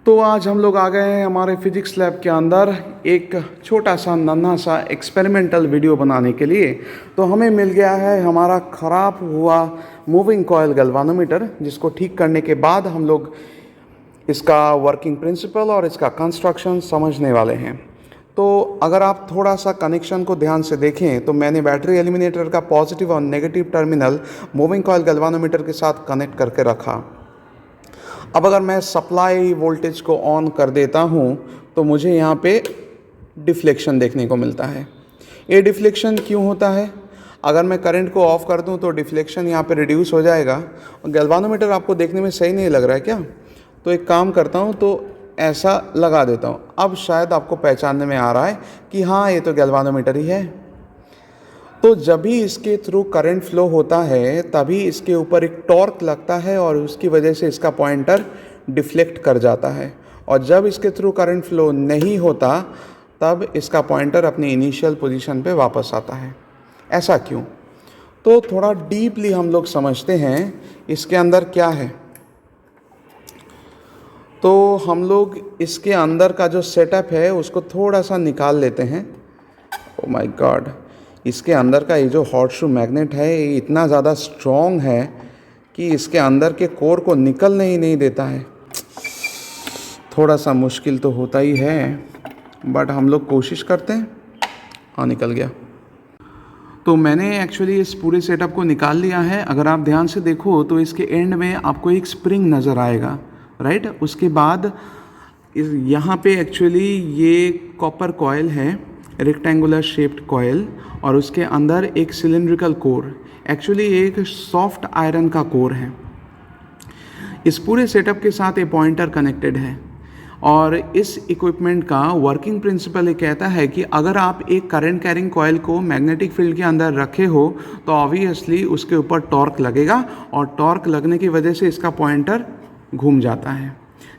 तो आज हम लोग आ गए हैं हमारे फिजिक्स लैब के अंदर एक छोटा सा नन्हा सा एक्सपेरिमेंटल वीडियो बनाने के लिए। तो हमें मिल गया है हमारा ख़राब हुआ मूविंग कॉयल गैल्वानोमीटर, जिसको ठीक करने के बाद हम लोग इसका वर्किंग प्रिंसिपल और इसका कंस्ट्रक्शन समझने वाले हैं। तो अगर आप थोड़ा सा कनेक्शन को ध्यान से देखें तो मैंने बैटरी एलिमिनेटर का पॉजिटिव और negative terminal moving coil galvanometer के साथ कनेक्ट करके रखा। अब अगर मैं सप्लाई वोल्टेज को ऑन कर देता हूँ तो मुझे यहाँ पे डिफ्लेक्शन देखने को मिलता है। ये डिफ्लेक्शन क्यों होता है? अगर मैं करंट को ऑफ कर दूँ तो डिफ्लेक्शन यहाँ पे रिड्यूस हो जाएगा। और गैल्वानोमीटर आपको देखने में सही नहीं लग रहा है क्या? तो एक काम करता हूँ, तो ऐसा लगा देता हूँ। अब शायद आपको पहचानने में आ रहा है कि हाँ, ये तो गैल्वानोमीटर ही है। तो जब भी इसके थ्रू करंट फ्लो होता है तभी इसके ऊपर एक टॉर्क लगता है और उसकी वजह से इसका पॉइंटर डिफ्लेक्ट कर जाता है। और जब इसके थ्रू करंट फ्लो नहीं होता तब इसका पॉइंटर अपनी इनिशियल पोजीशन पे वापस आता है। ऐसा क्यों? तो थोड़ा डीपली हम लोग समझते हैं इसके अंदर क्या है। तो हम लोग इसके अंदर का जो सेटअप है उसको थोड़ा सा निकाल लेते हैं। ओ माय गॉड, इसके अंदर का ये जो हॉर्सशू मैग्नेट है ये इतना ज़्यादा स्ट्रॉन्ग है कि इसके अंदर के कोर को निकलने ही नहीं देता है। थोड़ा सा मुश्किल तो होता ही है, बट हम लोग कोशिश करते हैं। हाँ, निकल गया। तो मैंने एक्चुअली इस पूरे सेटअप को निकाल लिया है। अगर आप ध्यान से देखो तो इसके एंड में आपको एक स्प्रिंग नज़र आएगा, राइट। उसके बाद यहाँ पे एक्चुअली ये कॉपर कॉयल है, रेक्टेंगुलर शेप्ड कॉयल, और उसके अंदर एक सिलिंड्रिकल कोर, एक्चुअली एक सॉफ्ट आयरन का कोर है। इस पूरे सेटअप के साथ ये पॉइंटर कनेक्टेड है। और इस इक्विपमेंट का वर्किंग प्रिंसिपल ये कहता है कि अगर आप एक करंट कैरिंग कॉयल को मैग्नेटिक फील्ड के अंदर रखे हो तो ऑब्वियसली उसके ऊपर टॉर्क लगेगा, और टॉर्क लगने की वजह से इसका पॉइंटर घूम जाता है।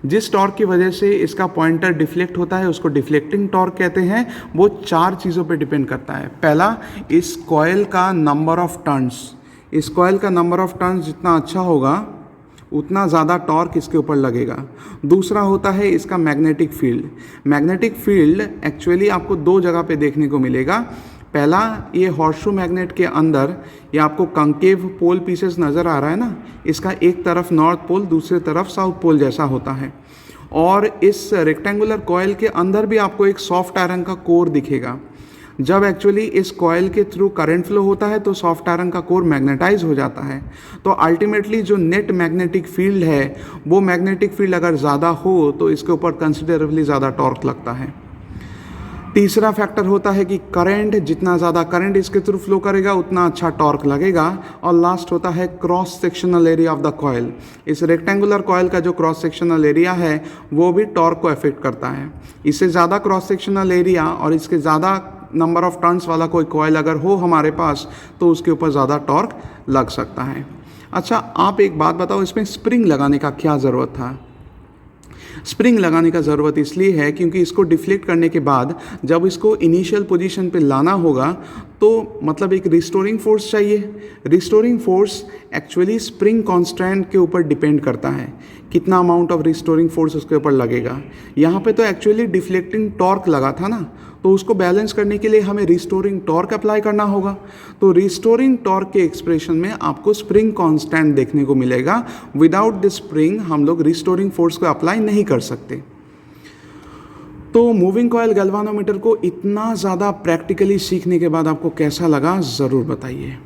जिस टॉर्क की वजह से इसका पॉइंटर डिफ्लेक्ट होता है उसको डिफ्लेक्टिंग टॉर्क कहते हैं। वो 4 चीज़ों पे डिपेंड करता है। पहला, इस कॉयल का नंबर ऑफ टर्न्स। इस कॉयल का नंबर ऑफ टर्न्स जितना अच्छा होगा उतना ज़्यादा टॉर्क इसके ऊपर लगेगा। दूसरा होता है इसका magnetic field. Magnetic field actually आपको 2 जगह पे देखने को मिलेगा। पहला, ये हॉर्सशू मैग्नेट के अंदर ये आपको कंकेव पोल पीसेस नज़र आ रहा है ना, इसका एक तरफ नॉर्थ पोल दूसरी तरफ साउथ पोल जैसा होता है। और इस रेक्टेंगुलर कॉयल के अंदर भी आपको एक सॉफ्ट आयरन का कोर दिखेगा। जब एक्चुअली इस कॉयल के थ्रू करंट फ्लो होता है तो सॉफ्ट आयरन का कोर मैग्नेटाइज हो जाता है। तो अल्टीमेटली जो नेट मैग्नेटिक फील्ड है वो मैग्नेटिक फील्ड अगर ज़्यादा हो तो इसके ऊपर कंसिडरेबली ज़्यादा टॉर्क लगता है। तीसरा फैक्टर होता है कि करंट, जितना ज़्यादा करंट इसके थ्रू फ्लो करेगा उतना अच्छा टॉर्क लगेगा। और लास्ट होता है cross sectional area of the coil. इस रेक्टेंगुलर कॉयल का जो क्रॉस सेक्शनल एरिया है वो भी टॉर्क को अफेक्ट करता है। इससे ज़्यादा क्रॉस सेक्शनल एरिया और इसके ज़्यादा नंबर ऑफ टर्न्स वाला कोई कॉयल अगर हो हमारे पास तो उसके ऊपर ज़्यादा टॉर्क लग सकता है। अच्छा, आप एक बात बताओ, इसमें स्प्रिंग लगाने का क्या ज़रूरत था? स्प्रिंग लगाने का ज़रूरत इसलिए है क्योंकि इसको डिफ्लेक्ट करने के बाद जब इसको इनिशियल पोजीशन पे लाना होगा तो मतलब एक रिस्टोरिंग फोर्स चाहिए। Restoring force actually spring constant के ऊपर डिपेंड करता है, कितना अमाउंट ऑफ रिस्टोरिंग फोर्स उसके ऊपर लगेगा। यहाँ पे तो एक्चुअली डिफ्लेक्टिंग टॉर्क लगा था ना, तो उसको बैलेंस करने के लिए हमें रिस्टोरिंग टॉर्क अप्लाई करना होगा। तो रिस्टोरिंग टॉर्क के एक्सप्रेशन में आपको स्प्रिंग कांस्टेंट देखने को मिलेगा। विदाउट दिस स्प्रिंग हम लोग रिस्टोरिंग फोर्स को अप्लाई नहीं कर सकते। तो मूविंग कॉयल गैल्वानोमीटर को इतना ज़्यादा प्रैक्टिकली सीखने के बाद आपको कैसा लगा ज़रूर बताइए।